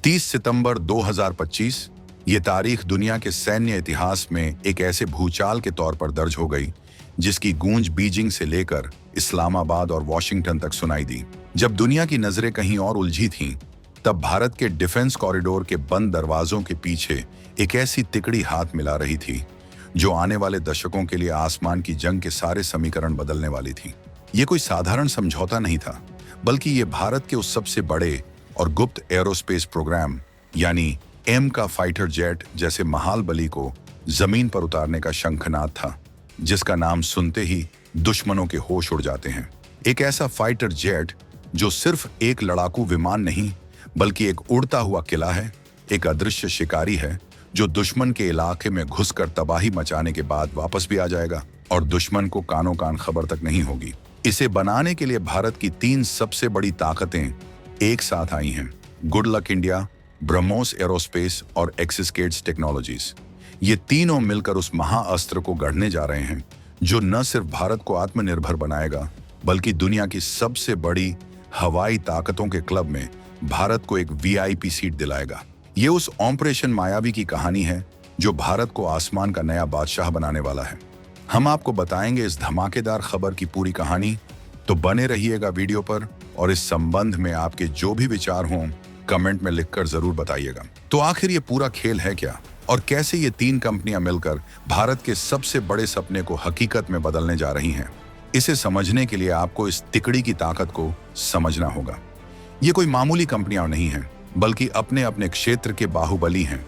30 सितंबर 2025 ये तारीख दुनिया के सैन्य इतिहास में एक ऐसे भूचाल के तौर पर दर्ज हो गई जिसकी गूंज बीजिंग से लेकर इस्लामाबाद और वॉशिंगटन तक सुनाई दी। जब दुनिया की नजरें कहीं और उलझी थीं, तब भारत के डिफेंस कॉरिडोर के बंद दरवाजों के पीछे एक ऐसी तिकड़ी हाथ मिला रही थी जो आने वाले दशकों के लिए आसमान की जंग के सारे समीकरण बदलने वाली थी। ये कोई साधारण समझौता नहीं था, बल्कि ये भारत के उस सबसे बड़े और गुप्त एरोस्पेस प्रोग्राम यानी एम का फाइटर जेट जैसे महाबली को जमीन पर उतारने का शंखनाद था, जिसका नाम सुनते ही दुश्मनों के होश उड़ जाते हैं। एक ऐसा फाइटर जेट जो सिर्फ एक लड़ाकू विमान नहीं, बल्कि एक उड़ता हुआ किला है, एक अदृश्य शिकारी है जो दुश्मन के इलाके में घुसकर तबाही मचाने के बाद वापस भी आ जाएगा और दुश्मन को कानों कान खबर तक नहीं होगी। इसे बनाने के लिए भारत की 3 सबसे बड़ी ताकतें एक साथ आई हैं: good luck India, BrahMos aerospace और एक्सिसकेट्स टेक्नोलॉजीज। ये तीनों मिलकर उस महाअस्त्र को गढ़ने जा रहे हैं जो न सिर्फ भारत को आत्मनिर्भर बनाएगा, बल्कि दुनिया की सबसे बड़ी हवाई ताकतों के क्लब में भारत को एक वीआईपी सीट दिलाएगा। ये उस ऑपरेशन मायावी की कहानी है जो भारत को आसमान का नया बादशाह बनाने वाला है। हम आपको बताएंगे इस धमाकेदार खबर की पूरी कहानी, तो बने रहिएगा वीडियो पर और इस संबंध में आपके जो भी विचार हों कमेंट में लिखकर जरूर बताइएगा। तो आखिर ये पूरा खेल है क्या और कैसे ये 3 कंपनियां मिलकर भारत के सबसे बड़े सपने को हकीकत में बदलने जा रही हैं? इसे समझने के लिए आपको इस तिकड़ी की ताकत को समझना होगा। ये कोई मामूली कंपनियां नहीं हैं, बल्कि अपने अपने क्षेत्र के बाहुबली हैं।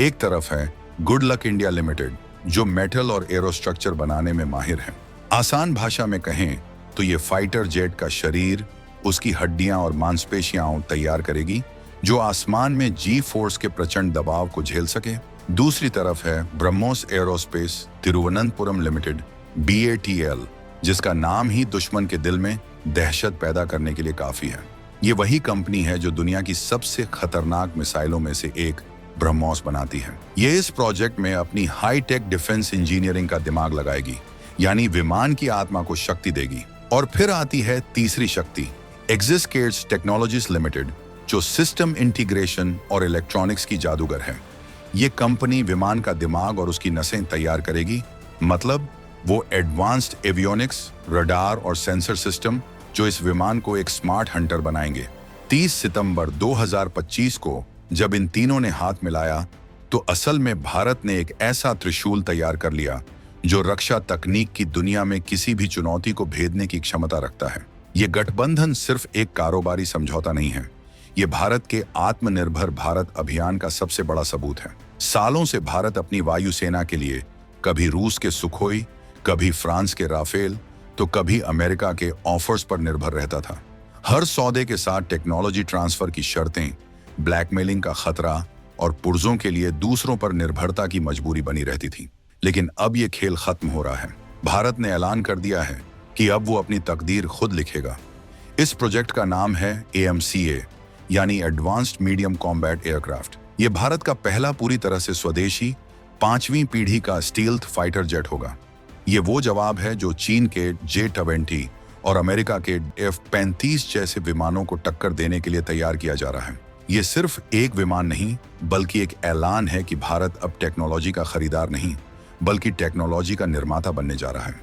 एक तरफ है गुड लक इंडिया लिमिटेड, जो मेटल और एरोस्ट्रक्चर बनाने में माहिर है। आसान भाषा में कहें तो ये फाइटर जेट का शरीर, उसकी हड्डियां और मांसपेशियां तैयार करेगी जो आसमान में जी फोर्स के प्रचंड दबाव को झेल सके। दूसरी तरफ है BrahMos aerospace Thiruvananthapuram limited BATL, जिसका नाम ही दुश्मन के दिल में दहशत पैदा करने के लिए काफी है। ये वही कंपनी है जो दुनिया की सबसे खतरनाक मिसाइलों में से एक ब्रह्मोस बनाती है। ये इस प्रोजेक्ट में अपनी हाईटेक डिफेंस इंजीनियरिंग का दिमाग लगाएगी, यानी विमान की आत्मा को शक्ति देगी। और फिर आती है तीसरी शक्ति, एक्सिसकेट्स टेक्नोलॉजीज लिमिटेड, जो सिस्टम इंटीग्रेशन और इलेक्ट्रॉनिक्स की जादूगर है। ये कंपनी विमान का दिमाग और उसकी नसें तैयार करेगी, मतलब वो एडवांस्ड एवियोनिक्स, रडार और सेंसर सिस्टम जो इस विमान को एक स्मार्ट हंटर बनाएंगे। 30 सितंबर 2025 को जब इन तीनों ने हाथ मिलाया, तो असल में भारत ने एक ऐसा त्रिशूल तैयार कर लिया जो रक्षा तकनीक की दुनिया में किसी भी चुनौती को भेदने की क्षमता रखता है। ये गठबंधन सिर्फ एक कारोबारी समझौता नहीं है, ये भारत के आत्मनिर्भर भारत अभियान का सबसे बड़ा सबूत है। सालों से भारत अपनी वायुसेना के लिए कभी रूस के सुखोई, कभी फ्रांस के राफेल, तो कभी अमेरिका के ऑफर्स पर निर्भर रहता था। हर सौदे के साथ टेक्नोलॉजी ट्रांसफर की शर्तें, ब्लैकमेलिंग का खतरा और पुर्जों के लिए दूसरों पर निर्भरता की मजबूरी बनी रहती थी। लेकिन अब ये खेल खत्म हो रहा है। भारत ने ऐलान कर दिया है कि अब वो अपनी तकदीर खुद लिखेगा। इस प्रोजेक्ट का नाम है AMCA, यानी एडवांस्ड मीडियम कॉम्बैट एयरक्राफ्ट। ये भारत का पहला पूरी तरह से स्वदेशी 5वीं पीढ़ी का स्टील्थ फाइटर जेट होगा। ये वो जवाब है जो चीन के J-20 और अमेरिका के F-35 जैसे विमानों को टक्कर देने के लिए तैयार किया जा रहा है। ये सिर्फ एक विमान नहीं, बल्कि एक ऐलान है कि भारत अब टेक्नोलॉजी का खरीदार नहीं, बल्कि टेक्नोलॉजी का निर्माता बनने जा रहा है।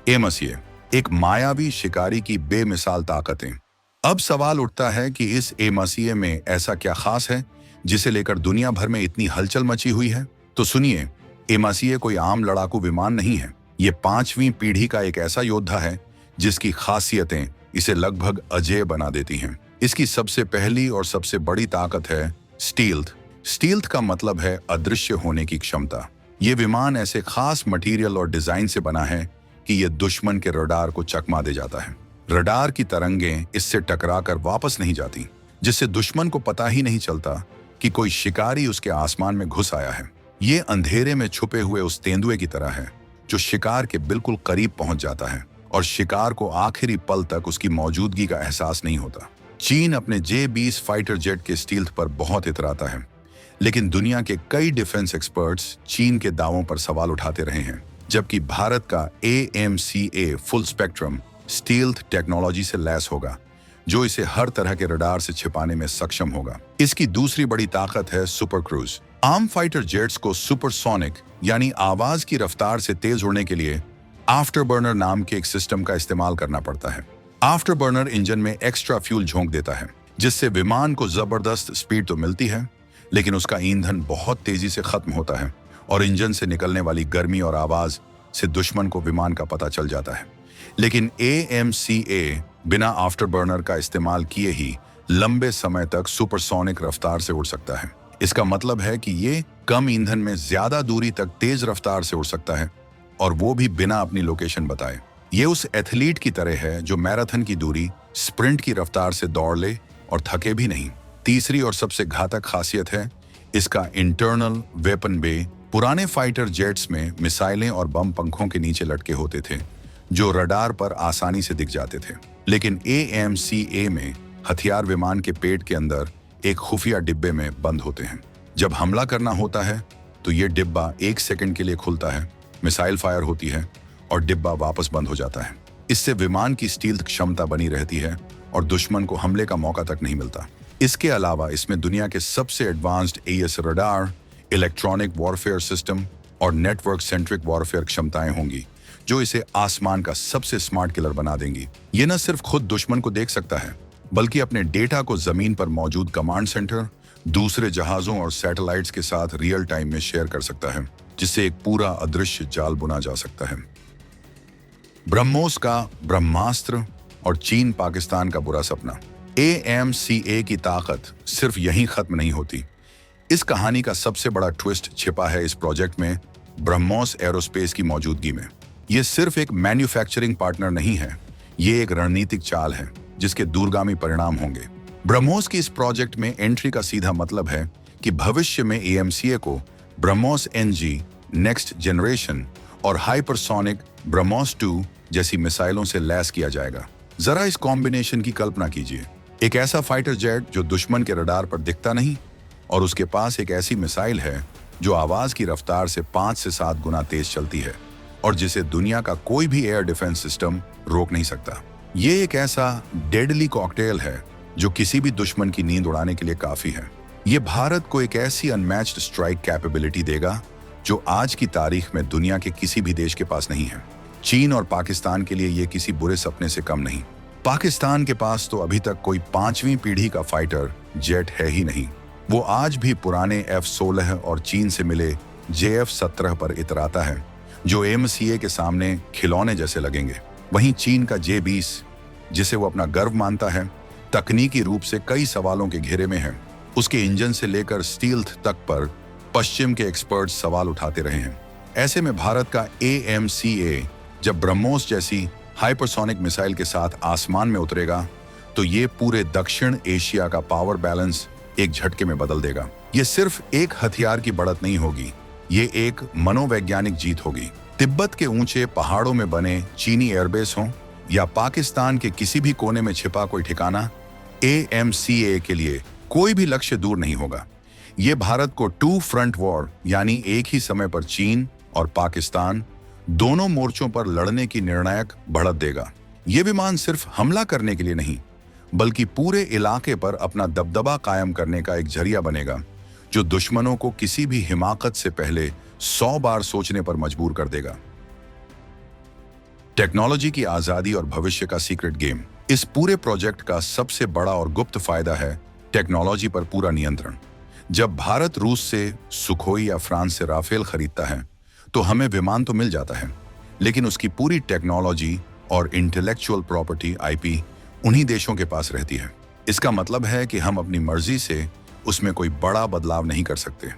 AMCA, एक मायावी शिकारी की बेमिसाल ताकतें। अब सवाल उठता है कि इस AMCA में ऐसा क्या खास है जिसे लेकर दुनिया भर में इतनी हलचल मची हुई है? तो सुनिए, AMCA कोई आम लड़ाकू विमान नहीं है। ये 5वीं पीढ़ी का एक ऐसा योद्धा है जिसकी खासियतें इसे लगभग अजेय बना देती हैं। इसकी सबसे पहली और सबसे बड़ी ताकत है स्टील्थ। स्टील्थ का मतलब है अदृश्य होने की क्षमता। ये विमान ऐसे खास मटेरियल और डिजाइन से बना है कि ये दुश्मन के रडार को चकमा दे जाता है। रडार की तरंगें इससे टकराकर वापस नहीं जाती, जिससे दुश्मन को पता ही नहीं चलता कि कोई शिकारी उसके आसमान में घुस आया है। ये अंधेरे में छुपे हुए उस तेंदुए की तरह है जो शिकार के बिल्कुल करीब पहुंच जाता है और शिकार को आखिरी पल तक उसकी मौजूदगी का एहसास नहीं होता। चीन अपने J-20 फाइटर जेट के स्टील्थ पर बहुत इतराता है, लेकिन दुनिया के कई डिफेंस एक्सपर्ट्स चीन के दावों पर सवाल उठाते रहे हैं, जबकि भारत का AMCA full spectrum stealth technology से लैस होगा, जो इसे हर तरह के रडार से छिपाने में सक्षम होगा। इसकी दूसरी बड़ी ताकत है सुपर क्रूज। आम फाइटर जेट्स को सुपरसोनिक यानी आवाज की रफ्तार से तेज उड़ने के लिए आफ्टरबर्नर नाम के एक सिस्टम का इस्तेमाल करना पड़ता है। आफ्टरबर्नर इंजन में एक्स्ट्रा फ्यूल झोंक देता है, जिससे विमान को जबरदस्त स्पीड तो मिलती है, लेकिन उसका ईंधन बहुत तेजी से खत्म होता है और इंजन से निकलने वाली गर्मी और आवाज से दुश्मन को विमान का पता चल जाता है। लेकिन AMCA बिना आफ्टरबर्नर का इस्तेमाल किए ही लंबे समय तक सुपरसोनिक रफ्तार से उड़ सकता है। इसका मतलब है कि ये कम ईंधन में ज्यादा दूरी तक तेज रफ्तार से उड़ सकता है, और वो भी बिना अपनी लोकेशन बताए। ये उस एथलीट की तरह है जो मैराथन की दूरी स्प्रिंट की रफ्तार से दौड़ ले और थके भी नहीं। तीसरी और सबसे घातक खासियत है इसका इंटरनल वेपन बे। पुराने फाइटर जेट्स में मिसाइलें और बम पंखों के नीचे लटके होते थे, जो रडार पर आसानी से दिख जाते थे। लेकिन AMCA में हथियार विमान के पेट के अंदर एक खुफिया डिब्बे में बंद होते हैं। जब हमला करना होता है तो ये डिब्बा 1 सेकंड के लिए खुलता है, मिसाइल फायर होती है और डिब्बा वापस बंद हो जाता है। इससे विमान की स्टील्थ क्षमता बनी रहती है और दुश्मन को हमले का मौका तक नहीं मिलता। इसके अलावा इसमें दुनिया के सबसे advanced AES radar, electronic warfare system और नेटवर्क सेंट्रिक वॉरफेयर क्षमताएं होंगी, जो इसे आसमान का सबसे स्मार्ट किलर बना देंगी। ये न सिर्फ खुद दुश्मन को देख सकता है, बल्कि अपने डेटा को जमीन पर मौजूद कमांड सेंटर, दूसरे जहाजों और सैटेलाइट्स के साथ रियल टाइम में शेयर कर सकता है, जिससे एक पूरा अदृश्य जाल बुना जा सकता है। ब्रह्मोस का ब्रह्मास्त्र और चीन पाकिस्तान का बुरा सपना। AMCA की ताकत सिर्फ यहीं खत्म नहीं होती। इस कहानी का सबसे बड़ा ट्विस्ट छिपा है इस प्रोजेक्ट में ब्रह्मोस एरोस्पेस की मौजूदगी में। यह सिर्फ एक मैन्युफैक्चरिंग पार्टनर नहीं है, ये एक रणनीतिक चाल है जिसके दूरगामी परिणाम होंगे। ब्रह्मोस की इस प्रोजेक्ट में एंट्री का सीधा मतलब है कि भविष्य में AMCA को ब्रह्मोस NG नेक्स्ट जनरेशन और हाइपरसोनिक ब्रह्मोस 2 जैसी मिसाइलों से लैस किया जाएगा। जरा इस कॉम्बिनेशन की कल्पना कीजिए, एक ऐसा फाइटर जेट जो दुश्मन के रडार पर दिखता नहीं, और उसके पास एक ऐसी मिसाइल है जो आवाज की रफ्तार से 5 से 7 गुना तेज चलती है और जिसे दुनिया का कोई भी एयर डिफेंस सिस्टम रोक नहीं सकता। ये एक ऐसा डेडली कॉकटेल है जो किसी भी दुश्मन की नींद उड़ाने के लिए काफी है। ये भारत को एक ऐसी अनमैच्ड स्ट्राइक कैपेबिलिटी देगा जो आज की तारीख में दुनिया के किसी भी देश के पास नहीं है। चीन और पाकिस्तान के लिए ये किसी बुरे सपने से कम नहीं। पाकिस्तान के पास तो अभी तक कोई 5वीं पीढ़ी का फाइटर जेट है ही नहीं। वो आज भी पुराने F-16 और चीन से मिले JF-17 पर इतराता है, जो AMCA के सामने खिलौने जैसे लगेंगे। वहीं चीन का J-20, जिसे वो अपना गर्व मानता है, तकनीकी रूप से कई सवालों के घेरे में है। उसके इंजन से लेकर स्टील्थ तक पर पश्चिम के एक्सपर्ट्स सवाल उठाते रहे हैं। ऐसे में भारत का AMCA जब ब्रह्मोस जैसी हाइपरसोनिक मिसाइल के साथ आसमान में उतरेगा, तो ये पूरे दक्षिण एशिया का पावर बैलेंस एक झटके में बदल देगा। ये सिर्फ एक हथियार की बढ़त नहीं होगी, ये एक मनोवैज्ञानिक जीत होगी। तिब्बत के ऊंचे पहाड़ों में बने चीनी एयरबेस हों या पाकिस्तान के किसी भी कोने में छिपा कोई ठिकाना, AMCA के लिए कोई भी लक्ष्य दूर नहीं होगा। ये भारत को 2 फ्रंट वॉर यानी एक ही समय पर चीन और पाकिस्तान दोनों मोर्चों पर लड़ने की निर्णायक बढ़त देगा। ये विमान सिर्फ हमला करने के लिए नहीं, बल्कि पूरे इलाके पर अपना दबदबा कायम करने का एक जरिया बनेगा, जो दुश्मनों को किसी भी हिमाकत से पहले 100 बार सोचने पर मजबूर कर देगा। टेक्नोलॉजी की आजादी और भविष्य का सीक्रेट गेम। इस पूरे प्रोजेक्ट का सबसे बड़ा और गुप्त फायदा है टेक्नोलॉजी पर पूरा नियंत्रण। जब भारत रूस से सुखोई या फ्रांस से राफेल खरीदता है, तो हमें विमान तो मिल जाता है, लेकिन उसकी पूरी टेक्नोलॉजी और इंटेलेक्चुअल प्रॉपर्टी IP उन्हीं देशों के पास रहती है। इसका मतलब है कि हम अपनी मर्जी से उसमें कोई बड़ा बदलाव नहीं कर सकते।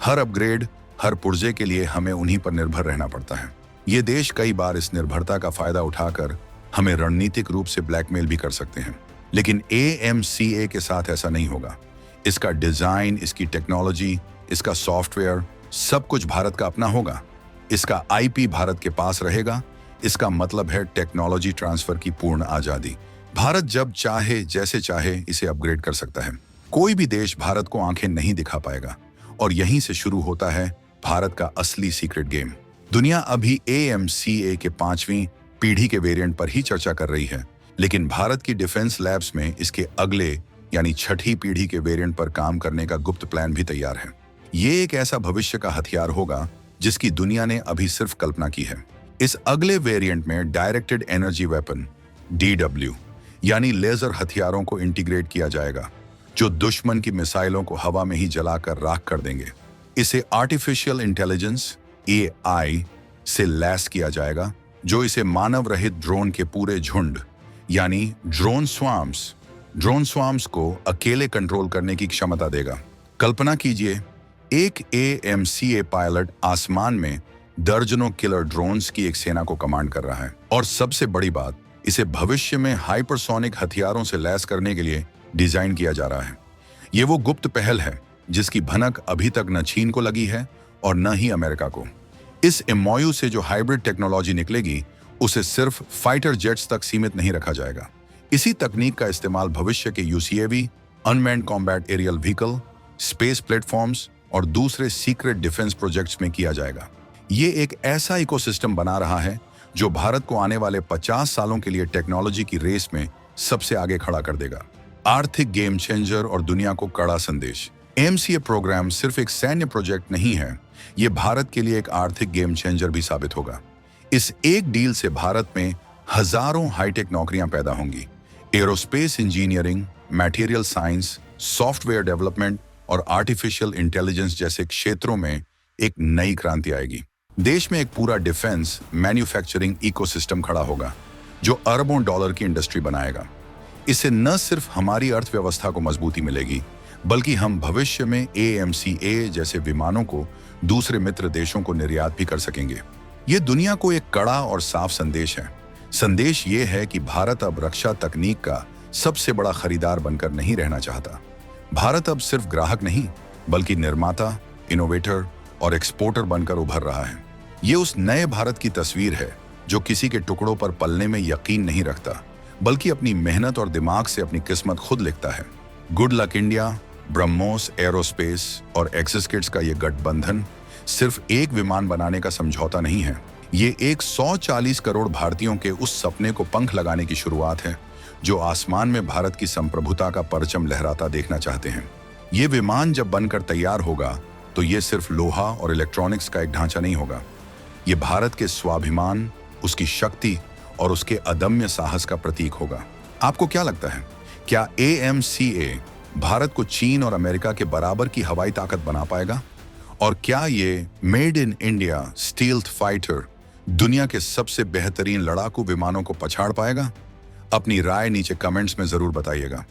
हर अपग्रेड, हर पुर्जे के लिए हमें उन्हीं पर निर्भर रहना पड़ता है। ये देश कई बार इस निर्भरता का फायदा उठाकर हमें रणनीतिक रूप से ब्लैकमेल भी कर सकते हैं, लेकिन AMCA के साथ ऐसा नहीं होगा। इसका डिजाइन, इसकी टेक्नोलॉजी, इसका सॉफ्टवेयर, सब कुछ भारत का अपना होगा। इसका IP भारत के पास रहेगा। इसका मतलब है टेक्नोलॉजी ट्रांसफर की पूर्ण आजादी। भारत जब चाहे, जैसे चाहे इसे अपग्रेड कर सकता है। कोई भी देश भारत को आंखें नहीं दिखा पाएगा, और यहीं से शुरू होता है भारत का असली सीक्रेट गेम। दुनिया अभी AMCA के 5वीं पीढ़ी के वेरिएंट पर ही चर्चा कर रही है, लेकिन भारत की डिफेंस लैब्स में इसके अगले यानी छठी पीढ़ी के वेरिएंट पर काम करने का गुप्त प्लान भी तैयार है। ये एक ऐसा भविष्य का हथियार होगा जिसकी दुनिया ने अभी सिर्फ कल्पना की है। इस अगले वेरिएंट में डायरेक्टेड एनर्जी वेपन DW यानी लेजर हथियारों को इंटीग्रेट किया जाएगा, जो दुश्मन की मिसाइलों को हवा में ही जलाकर राख कर देंगे। इसे आर्टिफिशियल इंटेलिजेंस AI से लैस किया जाएगा, जो इसे मानव रहित ड्रोन के पूरे झुंड यानी ड्रोन स्वाम्स को अकेले कंट्रोल करने की क्षमता देगा। कल्पना कीजिए, एक AMCA पायलट आसमान में दर्जनों किलर ड्रोन्स की एक सेना को कमांड कर रहा है। और सबसे बड़ी बात, इसे भविष्य में हाइपरसोनिक हथियारों से लैस करने के लिए डिजाइन किया जा रहा है। ये वो गुप्त पहल है जिसकी भनक अभी तक न चीन को लगी है और न ही अमेरिका को। इस MOU से जो हाइब्रिड टेक्नोलॉजी निकलेगी, उसे सिर्फ फाइटर जेट्स तक सीमित नहीं रखा जाएगा। इसी तकनीक का इस्तेमाल भविष्य के UCAV, unmanned combat aerial vehicle, space platforms और दूसरे सीक्रेट डिफेंस प्रोजेक्ट्स में किया जाएगा। ये एक ऐसा इकोसिस्टम बना रहा है जो भारत को आने वाले 50 सालों के लिए टेक्नोलॉजी की रेस में सबसे आगे खड़ा कर देगा। आर्थिक गेम चेंजर और दुनिया को कड़ा संदेश। AMCA प्रोग्राम सिर्फ एक सैन्य प्रोजेक्ट नहीं है, ये भारत के लिए एक आर्थिक गेम चेंजर भी साबित होगा। इस एक डील से भारत में हजारों हाईटेक नौकरियां पैदा होंगी। Aerospace engineering, material science, software development और आर्टिफिशियल इंटेलिजेंस जैसे क्षेत्रों में एक नई क्रांति आएगी। देश में एक पूरा डिफेंस मैन्युफैक्चरिंग इकोसिस्टम खड़ा होगा, जो अरबों डॉलर की इंडस्ट्री बनाएगा। इससे न सिर्फ हमारी अर्थव्यवस्था को मजबूती मिलेगी, बल्कि हम भविष्य में AMCA जैसे विमानों को दूसरे मित्र देशों को निर्यात भी कर सकेंगे। ये दुनिया को एक कड़ा और साफ संदेश है। संदेश ये है कि भारत अब रक्षा तकनीक का सबसे बड़ा खरीदार बनकर नहीं रहना चाहता। भारत अब सिर्फ ग्राहक नहीं, बल्कि निर्माता, इनोवेटर और एक्सपोर्टर बनकर उभर रहा है। ये उस नए भारत की तस्वीर है जो किसी के टुकड़ों पर पलने में यकीन नहीं रखता, बल्कि अपनी मेहनत और दिमाग से अपनी किस्मत खुद लिखता है। Good luck India, BrahMos aerospace और एक्सिस किट्स का ये गठबंधन सिर्फ एक विमान बनाने का समझौता नहीं है। ये 140 करोड़ भारतीयों के उस सपने को पंख लगाने की शुरुआत है जो आसमान में भारत की संप्रभुता का परचम लहराता देखना चाहते हैं। ये विमान जब बनकर तैयार होगा तो ये सिर्फ लोहा और इलेक्ट्रॉनिक्स का एक ढांचा नहीं होगा। ये भारत के स्वाभिमान, उसकी शक्ति और उसके अदम्य साहस का प्रतीक होगा। आपको क्या लगता है, क्या AMCA भारत को चीन और अमेरिका के बराबर की हवाई ताकत बना पाएगा? और क्या ये made in India stealth fighter दुनिया के सबसे बेहतरीन लड़ाकू विमानों को पछाड़ पाएगा? अपनी राय नीचे कमेंट्स में जरूर बताइएगा।